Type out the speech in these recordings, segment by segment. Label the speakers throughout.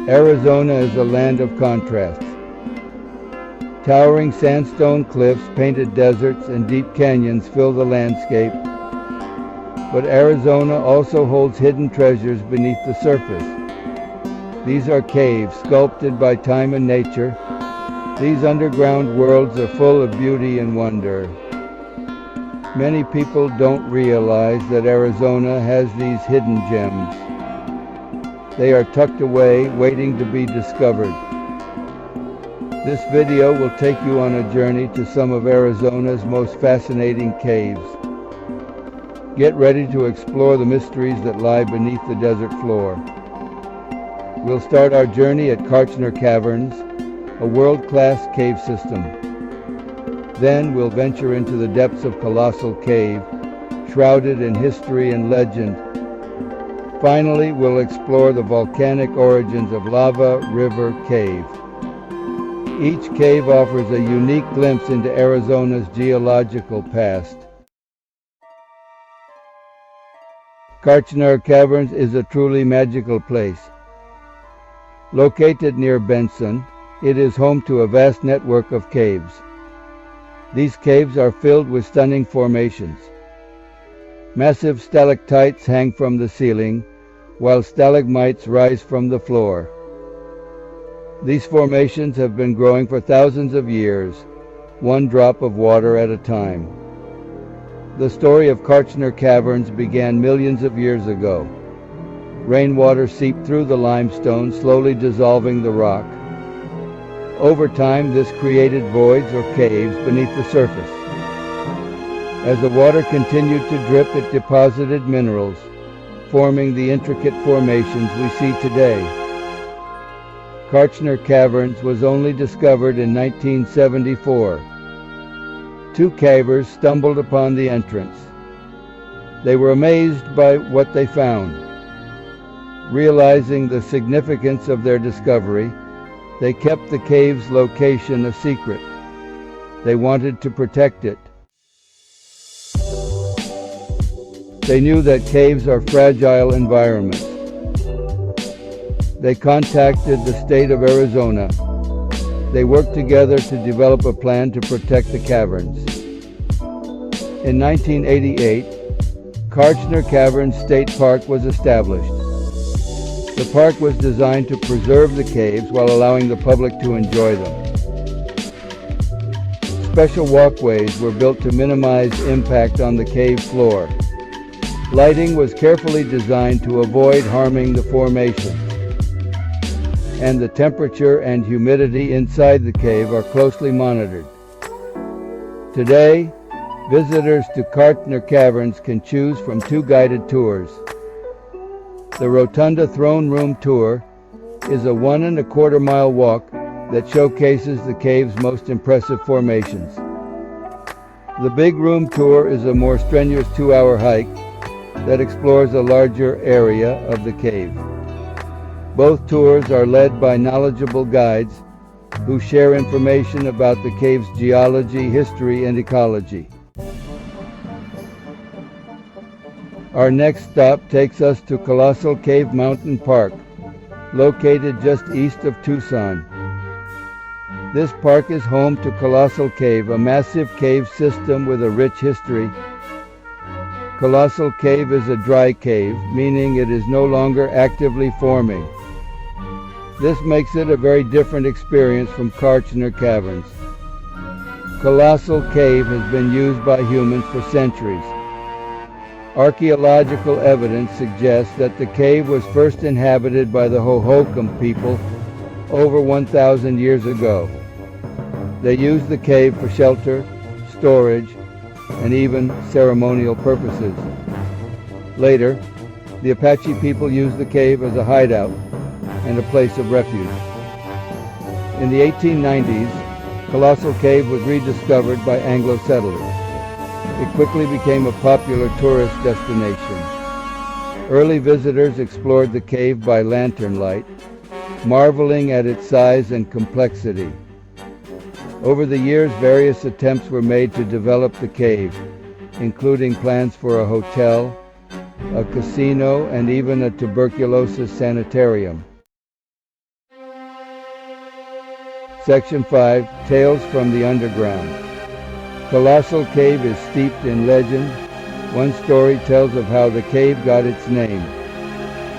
Speaker 1: Arizona is a land of contrasts. Towering sandstone cliffs, painted deserts, and deep canyons fill the landscape. But Arizona also holds hidden treasures beneath the surface. These are caves sculpted by time and nature. These underground worlds are full of beauty and wonder. Many people don't realize that Arizona has these hidden gems. They are tucked away, waiting to be discovered. This video will take you on a journey to some of Arizona's most fascinating caves. Get ready to explore the mysteries that lie beneath the desert floor. We'll start our journey at Kartchner Caverns, a world-class cave system. Then we'll venture into the depths of Colossal Cave, shrouded in history and legend. Finally, we'll explore the volcanic origins of Lava River Cave. Each cave offers a unique glimpse into Arizona's geological past. Kartchner Caverns is a truly magical place. Located near Benson, it is home to a vast network of caves. These caves are filled with stunning formations. Massive stalactites hang from the ceiling, while stalagmites rise from the floor. These formations have been growing for thousands of years, one drop of water at a time. The story of Kartchner Caverns began millions of years ago. Rainwater seeped through the limestone, slowly dissolving the rock. Over time, this created voids or caves beneath the surface. As the water continued to drip, it deposited minerals, forming the intricate formations we see today. Kartchner Caverns was only discovered in 1974. Two cavers stumbled upon the entrance. They were amazed by what they found. Realizing the significance of their discovery, they kept the cave's location a secret. They wanted to protect it. They knew that caves are fragile environments. They contacted the state of Arizona. They worked together to develop a plan to protect the caverns. In 1988, Kartchner Caverns State Park was established. The park was designed to preserve the caves while allowing the public to enjoy them. Special walkways were built to minimize impact on the cave floor. Lighting was carefully designed to avoid harming the formation. And the temperature and humidity inside the cave are closely monitored. Today, visitors to Kartchner Caverns can choose from two guided tours. The Rotunda Throne Room Tour is a 1¼ mile walk that showcases the cave's most impressive formations. The Big Room Tour is a more strenuous 2-hour hike that explores a larger area of the cave. Both tours are led by knowledgeable guides who share information about the cave's geology, history, and ecology. Our next stop takes us to Colossal Cave Mountain Park, located just east of Tucson. This park is home to Colossal Cave, a massive cave system with a rich history. Colossal Cave is a dry cave, meaning it is no longer actively forming. This makes it a very different experience from Kartchner Caverns. Colossal Cave has been used by humans for centuries. Archaeological evidence suggests that the cave was first inhabited by the Hohokam people over 1,000 years ago. They used the cave for shelter, storage, and even ceremonial purposes. Later, the Apache people used the cave as a hideout and a place of refuge. In the 1890s, Colossal Cave was rediscovered by Anglo settlers. It quickly became a popular tourist destination. Early visitors explored the cave by lantern light, marveling at its size and complexity. Over the years, various attempts were made to develop the cave, including plans for a hotel, a casino, and even a tuberculosis sanitarium. Section 5. Tales from the Underground. Colossal Cave is steeped in legend. One story tells of how the cave got its name.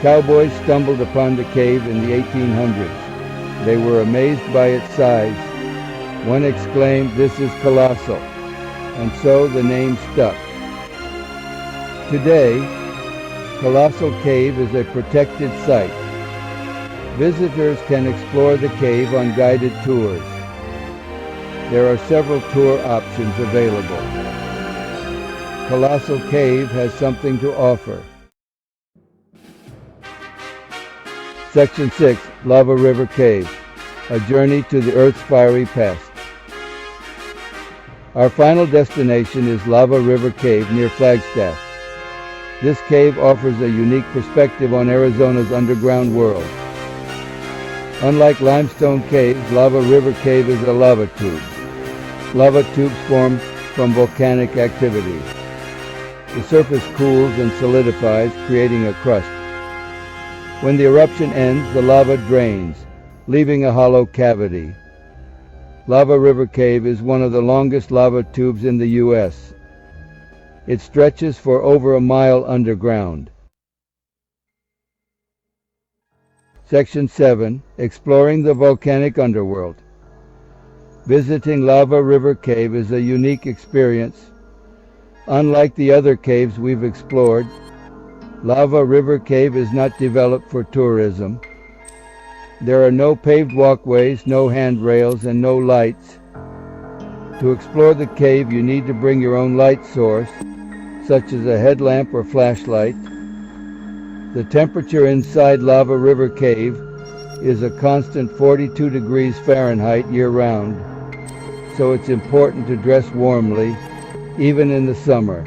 Speaker 1: Cowboys stumbled upon the cave in the 1800s. They were amazed by its size. One exclaimed, "This is colossal," and so the name stuck. Today, Colossal Cave is a protected site. Visitors can explore the cave on guided tours. There are several tour options available. Colossal Cave has something to offer. Section 6. Lava River Cave, a journey to the Earth's fiery past. Our final destination is Lava River Cave near Flagstaff. This cave offers a unique perspective on Arizona's underground world. Unlike limestone caves, Lava River Cave is a lava tube. Lava tubes form from volcanic activity. The surface cools and solidifies, creating a crust. When the eruption ends, the lava drains, leaving a hollow cavity. Lava River Cave is one of the longest lava tubes in the U.S. It stretches for over a mile underground. Section 7. Exploring the volcanic underworld. Visiting Lava River Cave is a unique experience. Unlike the other caves we've explored, Lava River Cave is not developed for tourism. There are no paved walkways, no handrails, and no lights. To explore the cave, you need to bring your own light source, such as a headlamp or flashlight. The temperature inside Lava River Cave is a constant 42 degrees Fahrenheit year-round, so it's important to dress warmly, even in the summer.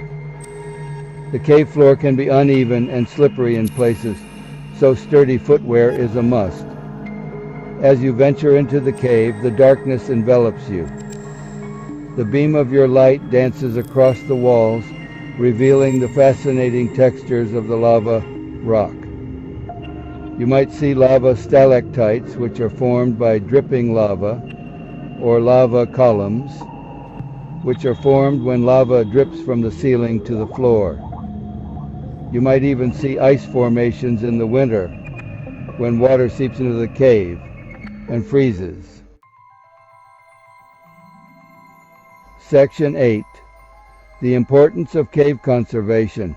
Speaker 1: The cave floor can be uneven and slippery in places, so sturdy footwear is a must. As you venture into the cave, the darkness envelops you. The beam of your light dances across the walls, revealing the fascinating textures of the lava rock. You might see lava stalactites, which are formed by dripping lava, or lava columns, which are formed when lava drips from the ceiling to the floor. You might even see ice formations in the winter, when water seeps into the cave and freezes. Section 8. The importance of cave conservation.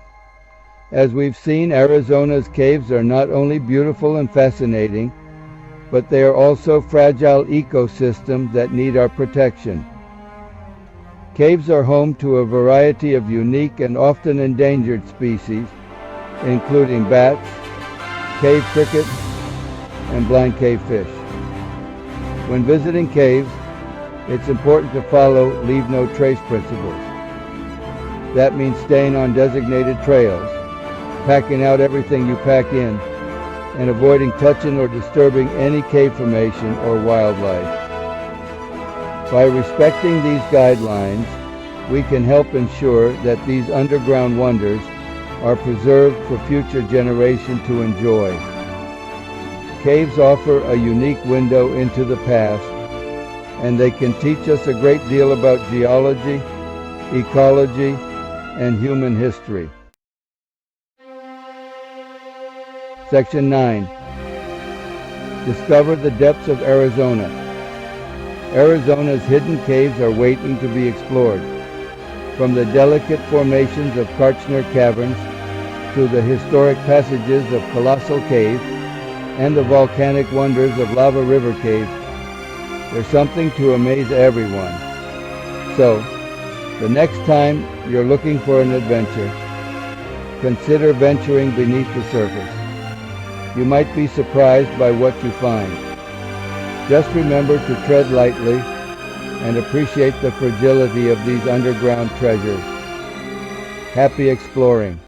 Speaker 1: As we've seen, Arizona's caves are not only beautiful and fascinating, but they are also fragile ecosystems that need our protection. Caves are home to a variety of unique and often endangered species, including bats, cave crickets, and blind cave fish. When visiting caves, it's important to follow leave no trace principles. That means staying on designated trails, packing out everything you pack in, and avoiding touching or disturbing any cave formation or wildlife. By respecting these guidelines, we can help ensure that these underground wonders are preserved for future generations to enjoy. Caves offer a unique window into the past, and they can teach us a great deal about geology, ecology, and human history. Section 9. Discover the depths of Arizona. Arizona's hidden caves are waiting to be explored. From the delicate formations of Kartchner Caverns to the historic passages of Colossal Cave and the volcanic wonders of Lava River Cave, there's something to amaze everyone. So, the next time you're looking for an adventure, consider venturing beneath the surface. You might be surprised by what you find. Just remember to tread lightly and appreciate the fragility of these underground treasures. Happy exploring!